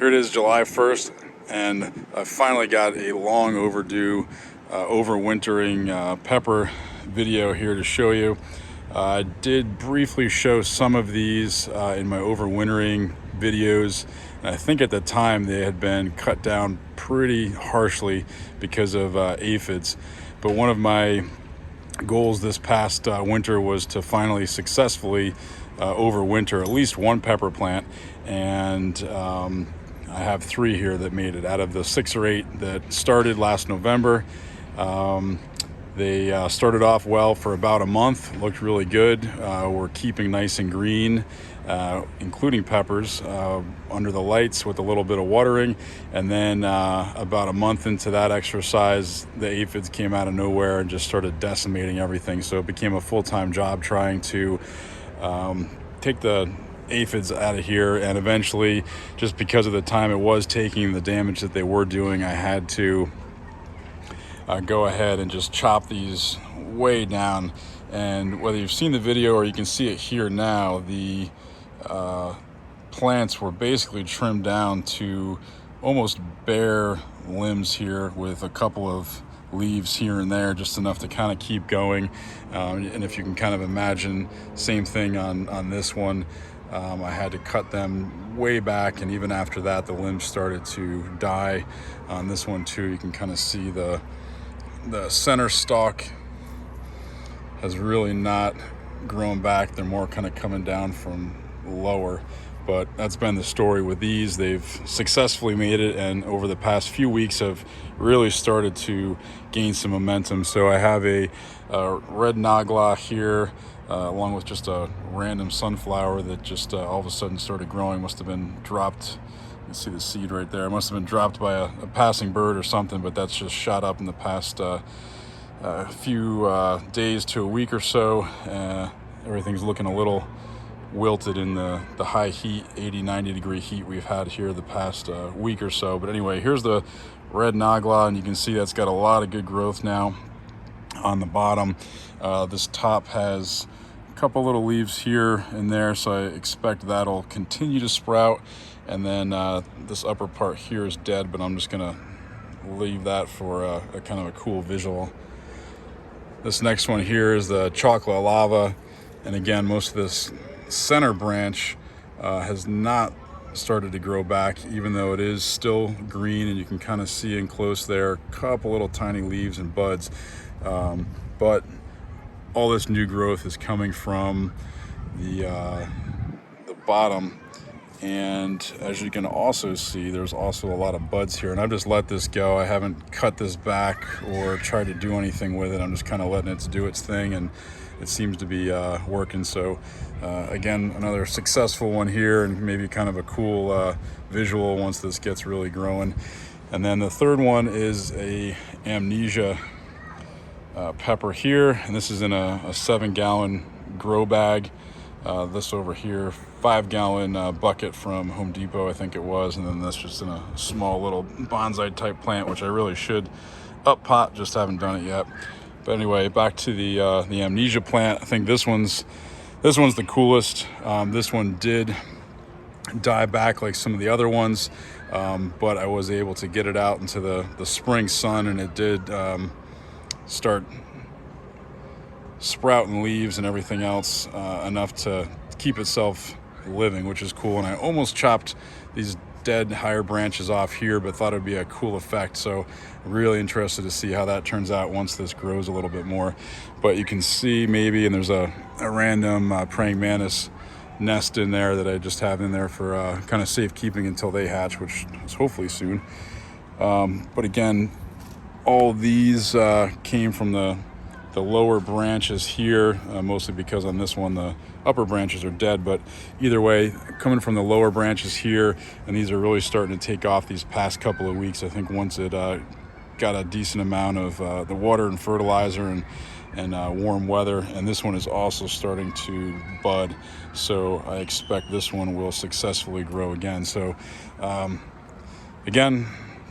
Here it is, July 1st, and I finally got a long overdue overwintering pepper video here to show you. I did briefly show some of these in my overwintering videos, and I think at the time they had been cut down pretty harshly because of aphids. But one of my goals this past winter was to finally successfully overwinter at least one pepper plant, and I have 3 here that made it out of the 6 or 8 that started last November. They started off well for about a month, looked really good. We're keeping nice and green, including peppers, under the lights with a little bit of watering. And then about a month into that exercise, the aphids came out of nowhere and just started decimating everything. So it became a full-time job trying to take the aphids out of here, and eventually, just because of the time it was taking, the damage that they were doing, I had to go ahead and just chop these way down. And whether you've seen the video or you can see it here now, the plants were basically trimmed down to almost bare limbs here with a couple of leaves here and there, just enough to kind of keep going. And if you can kind of imagine, same thing on this one. I had to cut them way back, and even after that the limbs started to die. On this one too, you can kind of see the center stalk has really not grown back. They're more kind of coming down from lower. But that's been the story with these. They've successfully made it, and over the past few weeks have really started to gain some momentum. So I have a red Naglah here, along with just a random sunflower that just all of a sudden started growing. Must have been dropped. You can see the seed right there. It must have been dropped by a passing bird or something, but that's just shot up in the past few days to a week or so. Everything's looking a little wilted in the high heat, 80-90 degree heat we've had here the past week or so. But anyway, here's the red Naglah, and you can see that's got a lot of good growth now on the bottom. This top has a couple little leaves here and there, so I expect that'll continue to sprout. And then this upper part here is dead, but I'm just gonna leave that for a kind of a cool visual. This next one here is the chocolate lava, and again, most of this center branch has not started to grow back, even though it is still green, and you can kind of see in close there a couple little tiny leaves and buds. But all this new growth is coming from the bottom, and as you can also see, there's also a lot of buds here, and I've just let this go. I haven't cut this back or tried to do anything with it. I'm just kind of letting it do its thing, and it seems to be working. So again, another successful one here, and maybe kind of a cool visual once this gets really growing. And then the third one is a Amnesia pepper here, and this is in a 7-gallon grow bag. This over here, 5-gallon bucket from Home Depot, I think it was, and then this just in a small little bonsai type plant, which I really should up pot, just haven't done it yet. But anyway, back to the Amnesia plant. I think this one's the coolest. This one did die back like some of the other ones, but I was able to get it out into the spring sun, and it did start sprouting leaves and everything else enough to keep itself living, which is cool. And I almost chopped these dead higher branches off here, but thought it'd be a cool effect. So really interested to see how that turns out once this grows a little bit more. But you can see maybe, and there's a random praying mantis nest in there that I just have in there for kind of safekeeping until they hatch, which is hopefully soon. But again, all these came from the lower branches here, mostly because on this one the upper branches are dead. But either way, coming from the lower branches here, and these are really starting to take off these past couple of weeks. I think once it got a decent amount of the water and fertilizer and warm weather, and this one is also starting to bud, so I expect this one will successfully grow again. So again,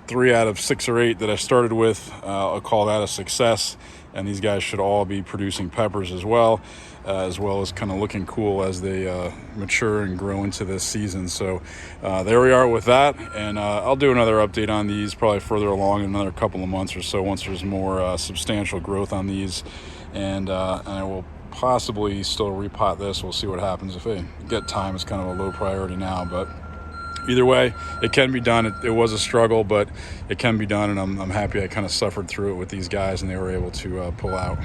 3 out of 6 or 8 that I started with, I'll call that a success. and these guys should all be producing peppers as well as kind of looking cool as they mature and grow into this season. So there we are with that, and I'll do another update on these probably further along in another couple of months or so once there's more substantial growth on these, and I will possibly still repot this. We'll see what happens. If I get time, it's kind of a low priority now, but either way, it can be done. It was a struggle, but it can be done, and I'm happy I kind of suffered through it with these guys and they were able to pull out.